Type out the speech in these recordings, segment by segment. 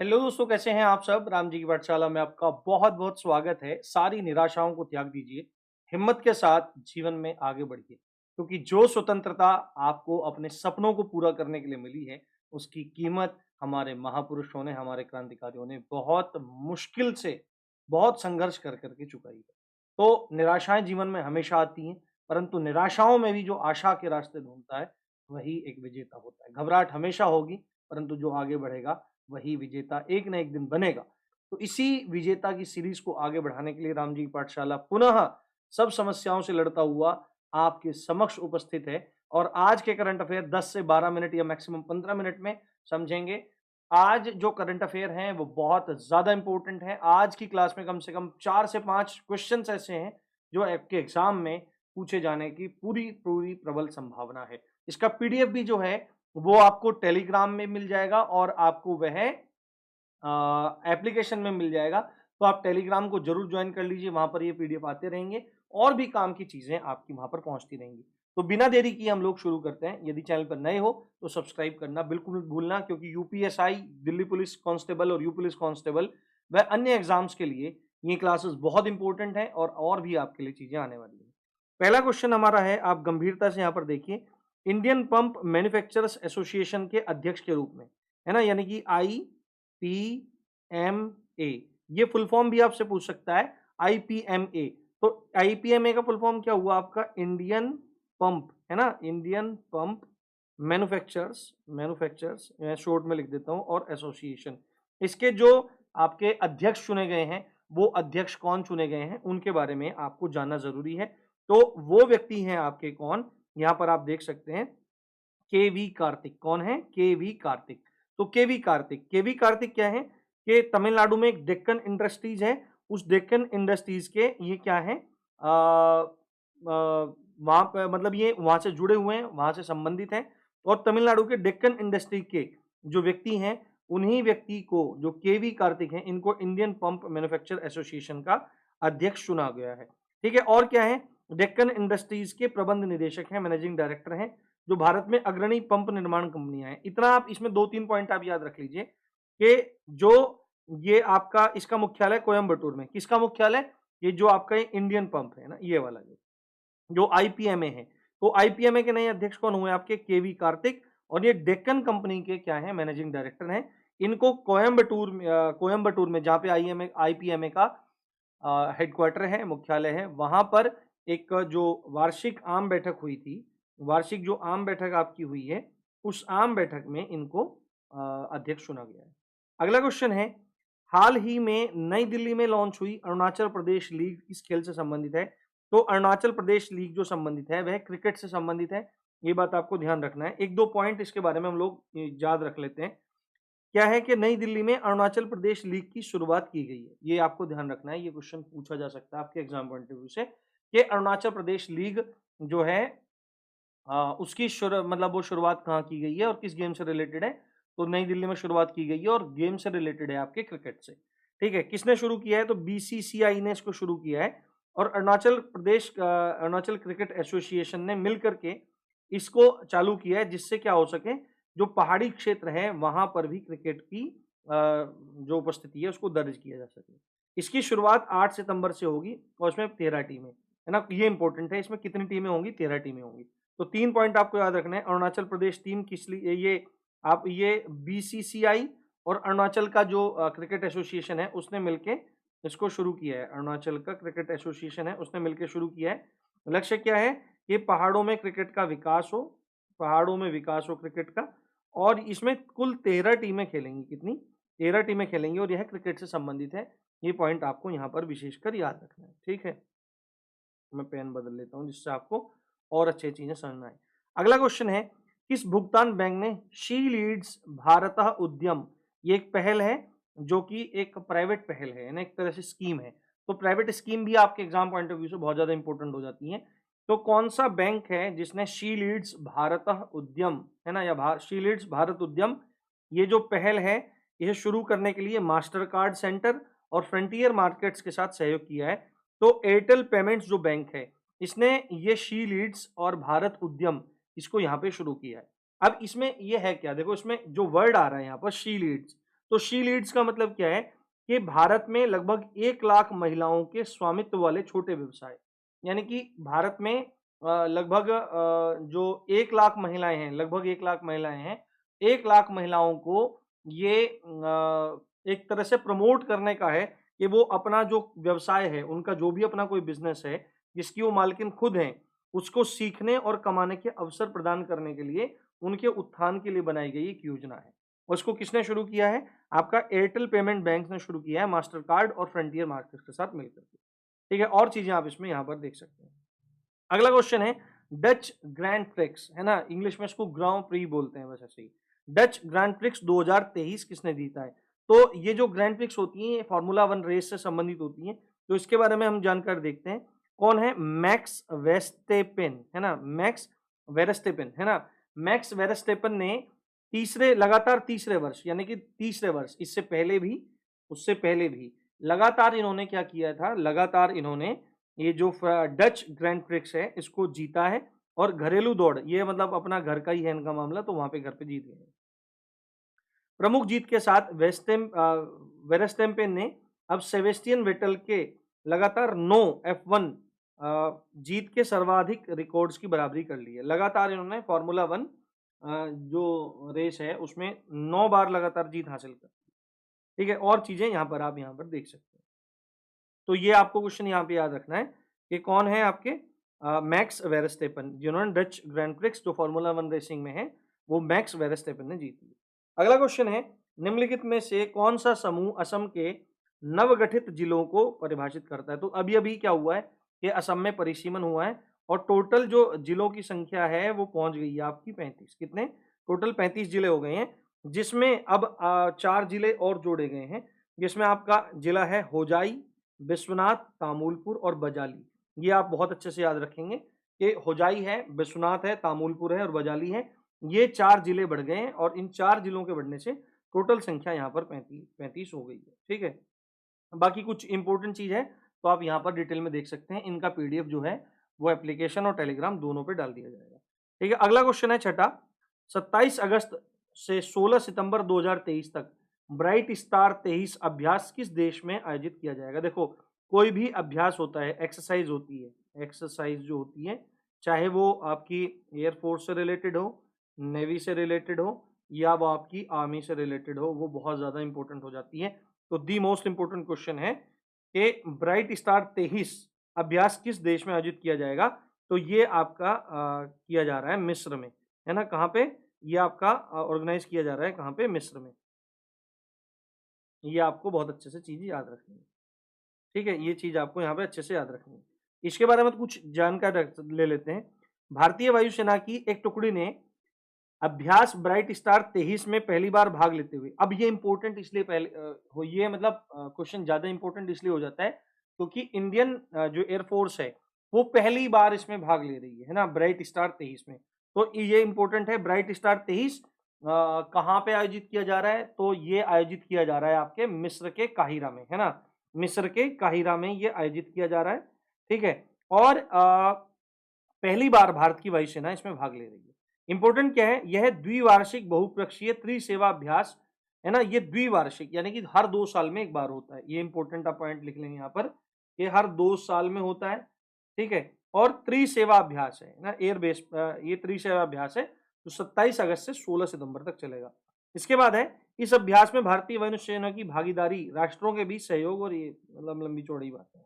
Hello दोस्तों, कैसे हैं आप सब? राम जी की पाठशाला में आपका बहुत बहुत स्वागत है। सारी निराशाओं को त्याग दीजिए, हिम्मत के साथ जीवन में आगे बढ़िए, क्योंकि जो स्वतंत्रता आपको अपने सपनों को पूरा करने के लिए मिली है, उसकी कीमत हमारे महापुरुषों ने, हमारे क्रांतिकारियों ने बहुत मुश्किल से, बहुत संघर्ष कर करके चुकाई है। तो निराशाएं जीवन में हमेशा आती हैं, परंतु निराशाओं में भी जो आशा के रास्ते ढूंढता है, वही एक विजेता होता है। घबराहट हमेशा होगी, परंतु जो आगे बढ़ेगा वही विजेता एक ना एक दिन बनेगा। तो इसी विजेता की सीरीज को आगे बढ़ाने के लिए राम जी की पाठशाला पुनः सब समस्याओं से लड़ता हुआ आपके समक्ष उपस्थित है। और आज के करंट अफेयर 10 से 12 मिनट या मैक्सिमम 15 मिनट में समझेंगे। आज जो करंट अफेयर हैं वो बहुत ज्यादा इंपॉर्टेंट है। आज की क्लास में कम से कम 4 से 5 क्वेश्चंस ऐसे हैं जो आपके एग्जाम में पूछे जाने की पूरी पूरी प्रबल संभावना है। इसका पीडीएफ भी जो है वो आपको टेलीग्राम में मिल जाएगा और आपको वह एप्लीकेशन में मिल जाएगा। तो आप टेलीग्राम को जरूर ज्वाइन कर लीजिए, वहां पर ये पीडीएफ आते रहेंगे और भी काम की चीजें आपकी वहां पर पहुंचती रहेंगी। तो बिना देरी किए हम लोग शुरू करते हैं। यदि चैनल पर नए हो तो सब्सक्राइब करना बिल्कुल मत भूलना, क्योंकि यूपीएसआई, दिल्ली पुलिस कांस्टेबल और यू पुलिस कांस्टेबल व अन्य एग्जाम्स के लिए ये क्लासेस बहुत इंपॉर्टेंट है और भी आपके लिए चीजें आने वाली है। पहला क्वेश्चन हमारा है, आप गंभीरता से यहाँ पर देखिए। इंडियन पंप मैन्युफैक्चरर्स एसोसिएशन के अध्यक्ष के रूप में, है ना, यानी कि IPMA, ये फुल फॉर्म भी आपसे पूछ सकता है, IPMA। तो IPMA का फुल फॉर्म क्या हुआ आपका? इंडियन पंप, है ना, इंडियन पंप मैन्युफैक्चरर्स, मैन्युफैक्चरर्स मैं शॉर्ट में लिख देता हूं, और एसोसिएशन। इसके जो आपके अध्यक्ष चुने गए हैं, वो अध्यक्ष कौन चुने गए हैं उनके बारे में आपको जानना जरूरी है। तो वो व्यक्ति हैं आपके कौन, यहां पर आप देख सकते हैं, केवी कार्तिक। कौन है? केवी कार्तिक। तो केवी कार्तिक क्या है कि तमिलनाडु में एक डेक्कन इंडस्ट्रीज है। उस डेक्कन इंडस्ट्रीज के ये क्या है, वहां पर मतलब ये वहां से जुड़े हुए हैं, वहां से संबंधित हैं। और तमिलनाडु के डेक्कन इंडस्ट्री के जो व्यक्ति हैं, उन्हीं व्यक्ति को, जो केवी कार्तिक हैं, इनको इंडियन पंप मैन्युफैक्चर एसोसिएशन का अध्यक्ष चुना गया है। ठीक है। और क्या है? डेक्कन इंडस्ट्रीज के प्रबंध निदेशक हैं, मैनेजिंग डायरेक्टर हैं, जो भारत में अग्रणी पंप निर्माण कंपनियां हैं। इतना आप इसमें 2-3 पॉइंट आप याद रख लीजिए कि जो ये आपका, इसका मुख्यालय कोयम्बटूर में। किसका मुख्यालय? ये जो आपका इंडियन पंप है ना, ये वाला जो IPMA है। तो IPMA के नए अध्यक्ष कौन हुए? आपके केवी कार्तिक। और ये डेक्कन कंपनी के क्या है? मैनेजिंग डायरेक्टर हैं। इनको कोयम्बटूर में जहां पे IPMA का हेडक्वार्टर है, मुख्यालय है, वहां पर एक जो वार्षिक आम बैठक हुई थी, वार्षिक जो आम बैठक आपकी हुई है, उस आम बैठक में इनको अध्यक्ष चुना गया है। अगला क्वेश्चन है, हाल ही में नई दिल्ली में लॉन्च हुई अरुणाचल प्रदेश लीग किस खेल से संबंधित है? तो अरुणाचल प्रदेश लीग जो संबंधित है वह क्रिकेट से संबंधित है। ये बात आपको ध्यान रखना है। 1-2 पॉइंट इसके बारे में हम लोग याद रख लेते हैं। क्या है कि नई दिल्ली में अरुणाचल प्रदेश लीग की शुरुआत की गई है। ये आपको ध्यान रखना है, ये क्वेश्चन पूछा जा सकता है आपके एग्जाम पॉइंट ऑफ व्यू से कि अरुणाचल प्रदेश लीग जो है उसकी मतलब वो शुरुआत कहाँ की गई है और किस गेम से रिलेटेड है? तो नई दिल्ली में शुरुआत की गई है और गेम से रिलेटेड है, आपके क्रिकेट से। ठीक है। किसने शुरू किया है? तो BCCI ने इसको शुरू किया है, और अरुणाचल क्रिकेट एसोसिएशन ने मिलकर के इसको चालू किया है, जिससे क्या हो सके, जो पहाड़ी क्षेत्र है वहां पर भी क्रिकेट की जो उपस्थिति है उसको दर्ज किया जा सके। इसकी शुरुआत 8 सितंबर से होगी और इसमें 13 टीमें, है ना, ये इंपॉर्टेंट है। इसमें कितनी टीमें होंगी? 13 टीमें होंगी। तो 3 पॉइंट आपको याद रखना है। अरुणाचल प्रदेश टीम किस लिए, ये BCCI और अरुणाचल का जो क्रिकेट एसोसिएशन है उसने मिलके इसको शुरू किया है। अरुणाचल का क्रिकेट एसोसिएशन है, उसने मिलकर शुरू किया है। लक्ष्य क्या है? कि पहाड़ों में क्रिकेट का विकास हो, पहाड़ों में विकास हो क्रिकेट का। और इसमें कुल 13 टीमें खेलेंगी। कितनी? 13 टीमें खेलेंगी, और यह क्रिकेट से संबंधित है। ये पॉइंट आपको यहाँ पर विशेषकर याद रखना है। ठीक है। मैं पेन बदल लेता हूँ जिससे आपको और अच्छी चीजें समझ में आए। अगला क्वेश्चन है, किस भुगतान बैंक ने शी लीड्स भारत उद्यम, ये एक पहल है जो कि एक प्राइवेट पहल है ना, एक तरह से स्कीम है। तो प्राइवेट स्कीम भी आपके एग्जाम पॉइंट ऑफ व्यू से बहुत ज्यादा इंपॉर्टेंट हो जाती है। तो कौन सा बैंक है जिसने शी लीड्स भारत उद्यम, है ना, या शी लीड्स भारत उद्यम, ये जो पहल है, यह शुरू करने के लिए मास्टर कार्ड सेंटर और फ्रंटियर मार्केट्स के साथ सहयोग किया है। तो एयरटेल पेमेंट्स जो बैंक है, इसने ये शी लीड्स और भारत उद्यम इसको यहाँ पे शुरू किया है। अब इसमें ये है क्या? देखो, इसमें जो वर्ड आ रहा है यहाँ पर शी लीड्स, तो शी लीड्स का मतलब क्या है कि भारत में लगभग 1 लाख महिलाओं के स्वामित्व वाले छोटे व्यवसाय, यानी कि भारत में लगभग जो 1 लाख महिलाएं हैं, लगभग 1 लाख महिलाएं हैं, 1 लाख महिलाओं को ये एक तरह से प्रमोट करने का है कि वो अपना जो व्यवसाय है, उनका जो भी अपना कोई बिजनेस है जिसकी वो मालकिन खुद हैं, उसको सीखने और कमाने के अवसर प्रदान करने के लिए उनके उत्थान के लिए बनाई गई एक योजना है। और इसको किसने शुरू किया है? आपका एयरटेल पेमेंट बैंक ने शुरू किया है, मास्टर कार्ड और फ्रंटियर मार्केट्स के साथ मिलकर के। ठीक है, और चीजें आप इसमें यहाँ पर देख सकते हैं। अगला क्वेश्चन है डच ग्रैंड प्रिक्स, है ना, इंग्लिश में इसको ग्रां प्री बोलते हैं, बस ऐसे ही। डच ग्रैंड प्रिक्स 2023 किसने जीता है? तो ये जो ग्रैंड प्रिक्स होती हैं, ये फार्मूला 1 रेस से संबंधित होती हैं, तो इसके बारे में हम जानकारी देखते हैं। कौन है? मैक्स वेस्टेपेन, है ना, मैक्स वेरस्टेपेन, है ना। मैक्स वेरस्टेपेन ने लगातार तीसरे वर्ष, यानी कि तीसरे वर्ष, इससे पहले भी, उससे पहले भी लगातार इन्होंने क्या किया था? लगातार इन्होंने ये जो डच ग्रैंड प्रिक्स है इसको जीता है। और घरेलू दौड़, ये मतलब अपना घर का ही है इनका मामला, तो वहां पे घर पे जीत गए। प्रमुख जीत के साथ वेरस्टेपेन ने अब सेबेस्टियन वेटल के लगातार 9 F1 जीत के सर्वाधिक रिकॉर्ड्स की बराबरी कर ली है। लगातार इन्होंने फार्मूला 1 जो रेस है उसमें 9 बार लगातार जीत हासिल कर। ठीक है, और चीजें यहाँ पर आप यहाँ पर देख सकते हैं। तो ये आपको क्वेश्चन यहाँ पे याद रखना है कि कौन है आपके मैक्स वेरस्टेपन, जिन्होंने डच ग्रैंड प्रिक्स जो फार्मूला 1 रेसिंग में है वो मैक्स वेरस्टेपन ने जीती। अगला क्वेश्चन है निम्नलिखित में से कौन सा समूह असम के नवगठित जिलों को परिभाषित करता है? तो अभी अभी क्या हुआ है कि असम में परिसीमन हुआ है और टोटल जो जिलों की संख्या है वो पहुंच गई है आपकी 35। कितने? टोटल 35 जिले हो गए हैं, जिसमें अब 4 जिले और जोड़े गए हैं, जिसमें आपका जिला है होजाई, विश्वनाथ, तामुलपुर और बजाली। ये आप बहुत अच्छे से याद रखेंगे कि होजाई है, विश्वनाथ है, तामुलपुर है और बजाली है। ये 4 जिले बढ़ गए हैं और इन 4 जिलों के बढ़ने से टोटल संख्या यहाँ पर 35 हो गई है। ठीक है, बाकी कुछ इंपॉर्टेंट चीज है तो आप यहाँ पर डिटेल में देख सकते हैं। इनका पीडीएफ जो है वो एप्लीकेशन और टेलीग्राम दोनों पे डाल दिया जाएगा। ठीक है, अगला क्वेश्चन है छठा, 27 अगस्त से 16 सितंबर 2023 तक ब्राइट स्टार 23 अभ्यास किस देश में आयोजित किया जाएगा? देखो, कोई भी अभ्यास होता है, एक्सरसाइज होती है, एक्सरसाइज जो होती है, चाहे वो आपकी एयरफोर्स से रिलेटेड हो, नेवी से रिलेटेड हो या वो आपकी आर्मी से रिलेटेड हो, वो बहुत ज्यादा इंपॉर्टेंट हो जाती है। तो दी मोस्ट इंपॉर्टेंट क्वेश्चन है कि ब्राइट स्टार 23 अभ्यास किस देश में आयोजित किया जाएगा? तो ये आपका किया जा रहा है मिस्र में, है ना। कहाँ पे? ये आपका ऑर्गेनाइज किया जा रहा है, कहाँ पे? मिस्र में। ये आपको बहुत अच्छे से चीज याद रखनी है। ठीक है, ये चीज आपको यहाँ पे अच्छे से याद रखनी है। इसके बारे में कुछ जानकारी ले लेते हैं। भारतीय वायुसेना की एक टुकड़ी ने अभ्यास ब्राइट स्टार 23 में पहली बार भाग लेते हुए, अब ये इंपॉर्टेंट इसलिए पहले हो, ये मतलब क्वेश्चन ज्यादा इंपॉर्टेंट इसलिए हो जाता है क्योंकि इंडियन जो एयरफोर्स है वो पहली बार इसमें भाग ले रही है ना, ब्राइट स्टार 23 में। तो ये इंपॉर्टेंट है। ब्राइट स्टार 23 कहाँ पे आयोजित किया जा रहा है? तो ये आयोजित किया जा रहा है आपके मिस्र के काहिरा में, है ना। मिस्र के काहिरा में ये आयोजित किया जा रहा है। ठीक है, और पहली बार भारत की वायुसेना इसमें भाग ले रही है। इंपॉर्टेंट क्या है? यह द्विवार्षिक बहुपक्षीय त्रिसेवा अभ्यास है ना, ये द्विवार्षिक यानी कि हर 2 साल में एक बार होता है। ये इंपॉर्टेंट आप पॉइंट लिख लेंगे यहाँ पर, ये हर 2 साल में होता है। ठीक है, और त्रिसेवा अभ्यास है ना, एयरबेस ये त्रिसेवा अभ्यास है जो 27 अगस्त से 16 सितंबर तक चलेगा। इसके बाद है इस अभ्यास में भारतीय वायुसेना की भागीदारी, राष्ट्रों के बीच सहयोग, और ये मतलब लंबी चौड़ी बात है।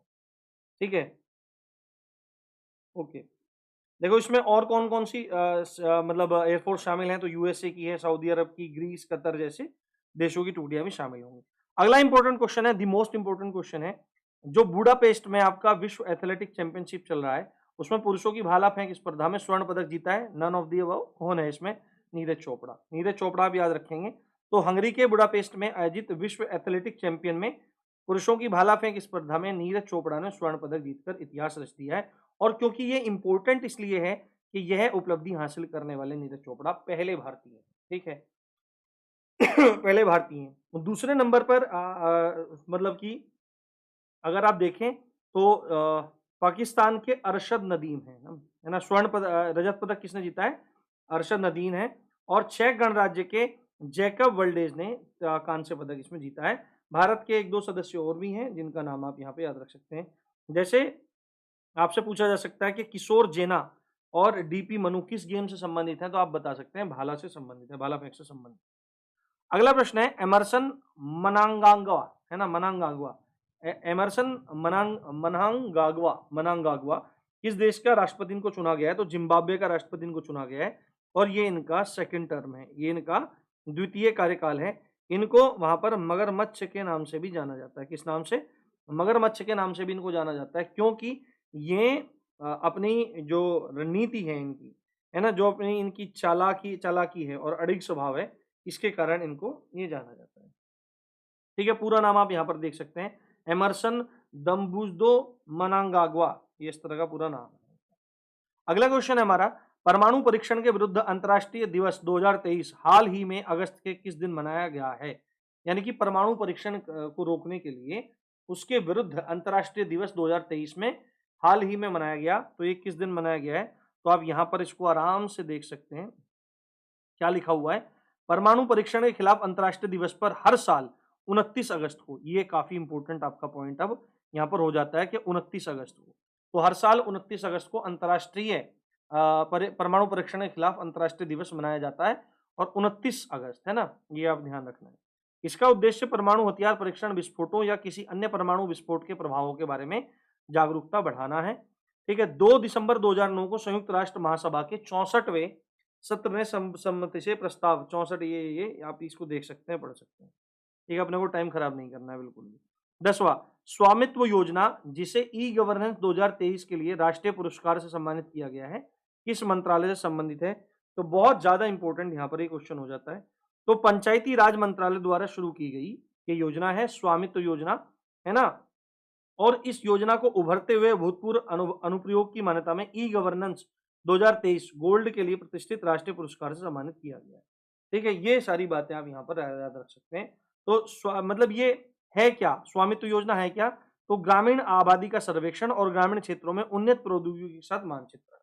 ठीक है, ओके। देखो इसमें और कौन कौन सी मतलब एयरफोर्स शामिल हैं, तो यूएसए की है, सऊदी अरब की, ग्रीस, कतर जैसे देशों की टुकड़ियां भी शामिल होंगी। अगला इंपॉर्टेंट क्वेश्चन है, द मोस्ट इंपॉर्टेंट क्वेश्चन है, जो बुडापेस्ट में आपका विश्व एथलेटिक चैंपियनशिप चल रहा है उसमें पुरुषों की भाला फेंक स्पर्धा में स्वर्ण पदक जीता है नन ऑफ दी अबव। कौन है इसमें? नीरज चोपड़ा। नीरज चोपड़ा आप याद रखेंगे। तो हंगरी के बुडापेस्ट में आयोजित विश्व एथलेटिक चैंपियन में पुरुषों की भाला फेंक स्पर्धा में नीरज चोपड़ा ने स्वर्ण पदक जीतकर इतिहास रच दिया है। और क्योंकि ये इंपॉर्टेंट इसलिए है कि यह उपलब्धि हासिल करने वाले नीरज चोपड़ा पहले भारतीय हैं। ठीक है पहले भारतीय हैं। दूसरे नंबर पर मतलब कि अगर आप देखें तो पाकिस्तान के अरशद नदीम है ना, स्वर्ण पदक, रजत पदक किसने जीता है? अरशद नदीम है। और चेक गणराज्य के जैकब वर्ल्डेज ने कांस्य पदक इसमें जीता है। भारत के 1-2 सदस्य और भी हैं जिनका नाम आप यहाँ पे याद रख सकते हैं। जैसे आपसे पूछा जा सकता है कि किशोर जेना और डीपी मनु किस गेम से संबंधित हैं, तो आप बता सकते हैं भाला से संबंधित है, भाला फेंक से संबंधित। अगला प्रश्न है एमरसन मनांगांगवा, है ना, मनांगांगवा। एमरसन मनांगागवा किस देश का राष्ट्रपति इनको चुना गया है, तो जिम्बाब्वे का राष्ट्रपति इनको चुना गया है और ये इनका सेकंड टर्म है, ये इनका द्वितीय कार्यकाल है। इनको वहां पर मगरमच्छ के नाम से भी जाना जाता है। किस नाम से? मगरमच्छ के नाम से भी इनको जाना जाता है, क्योंकि ये अपनी जो रणनीति है इनकी, है ना, जो अपनी इनकी चालाकी है और अड़िग स्वभाव है, इसके कारण इनको ये जाना जाता है। ठीक है, पूरा नाम आप यहाँ पर देख सकते हैं, एमरसन दम्बुजदो मनांगागवा, ये इस तरह का पूरा नाम है। अगला क्वेश्चन है हमारा, परमाणु परीक्षण के विरुद्ध अंतर्राष्ट्रीय दिवस 2023 हाल ही में अगस्त के किस दिन मनाया गया है? यानी कि परमाणु परीक्षण को रोकने के लिए उसके विरुद्ध अंतर्राष्ट्रीय दिवस 2023 में हाल ही में मनाया गया, तो ये किस दिन मनाया गया है? तो आप यहाँ पर इसको आराम से देख सकते हैं, क्या लिखा हुआ है, परमाणु परीक्षण के खिलाफ अंतर्राष्ट्रीय दिवस पर हर साल 29 अगस्त को, ये काफी इंपॉर्टेंट आपका पॉइंट अब यहाँ पर हो जाता है कि 29 अगस्त को, तो हर साल 29 अगस्त को अंतर्राष्ट्रीय परमाणु परीक्षण के खिलाफ अंतर्राष्ट्रीय दिवस मनाया जाता है, और 29 अगस्त, है ना, ये आप ध्यान रखना है। इसका उद्देश्य परमाणु हथियार परीक्षण, विस्फोटों या किसी अन्य परमाणु विस्फोट के प्रभावों के बारे में जागरूकता बढ़ाना है। ठीक है, 2 दिसंबर 2009 को संयुक्त राष्ट्र महासभा के 64वें सत्र में सम्मति से प्रस्ताव 64, ये आप इसको देख सकते हैं, पढ़ सकते हैं। ठीक है, अपने को टाइम खराब नहीं करना है बिल्कुल भी। 10वां, स्वामित्व योजना जिसे ई गवर्नेंस 2023 के लिए राष्ट्रीय पुरस्कार से सम्मानित किया गया है, किस मंत्रालय से संबंधित है? तो बहुत ज्यादा इंपॉर्टेंट यहाँ पर ये क्वेश्चन हो जाता है। तो पंचायती राज मंत्रालय द्वारा शुरू की गई ये योजना है स्वामित्व योजना, है ना, और इस योजना को उभरते हुए भूतपूर्व अनुप्रयोग की मान्यता में ई गवर्नेंस 2023 गोल्ड के लिए प्रतिष्ठित राष्ट्रीय पुरस्कार से सम्मानित किया गया है। ठीक है, ये सारी बातें आप यहाँ पर याद रख सकते हैं। तो मतलब ये है क्या, स्वामित्व योजना है क्या? तो ग्रामीण आबादी का सर्वेक्षण और ग्रामीण क्षेत्रों में उन्नत प्रौद्योगिकी के साथ मानचित्र,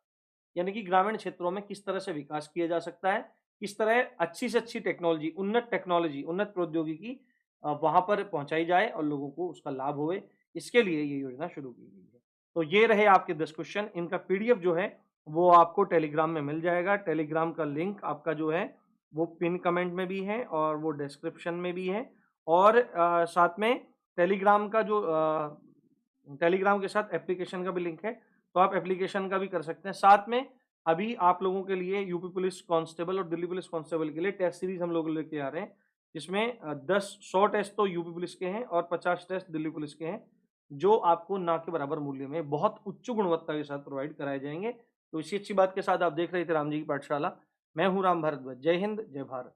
यानी कि ग्रामीण क्षेत्रों में किस तरह से विकास किया जा सकता है, किस तरह अच्छी से अच्छी टेक्नोलॉजी, उन्नत प्रौद्योगिकी वहां पर पहुंचाई जाए और लोगों को उसका लाभ होए, इसके लिए ये योजना शुरू की गई है। तो ये रहे आपके 10 क्वेश्चन। इनका पीडीएफ जो है वो आपको टेलीग्राम में मिल जाएगा। टेलीग्राम का लिंक आपका जो है वो पिन कमेंट में भी है और वो डिस्क्रिप्शन में भी है, और साथ में टेलीग्राम का जो टेलीग्राम के साथ एप्लीकेशन का भी लिंक है, तो आप एप्लीकेशन का भी कर सकते हैं। साथ में अभी आप लोगों के लिए यूपी पुलिस कांस्टेबल और दिल्ली पुलिस कांस्टेबल के लिए टेस्ट सीरीज हम लोग लेके आ रहे हैं, जिसमें 100 टेस्ट तो यूपी पुलिस के हैं और 50 टेस्ट दिल्ली पुलिस के हैं, जो आपको ना के बराबर मूल्य में बहुत उच्च गुणवत्ता के साथ प्रोवाइड कराए जाएंगे। तो इसी अच्छी बात के साथ आप देख रहे थे राम जी की पाठशाला। मैं हूं राम भारद्वाज। जय हिंद, जय भारत।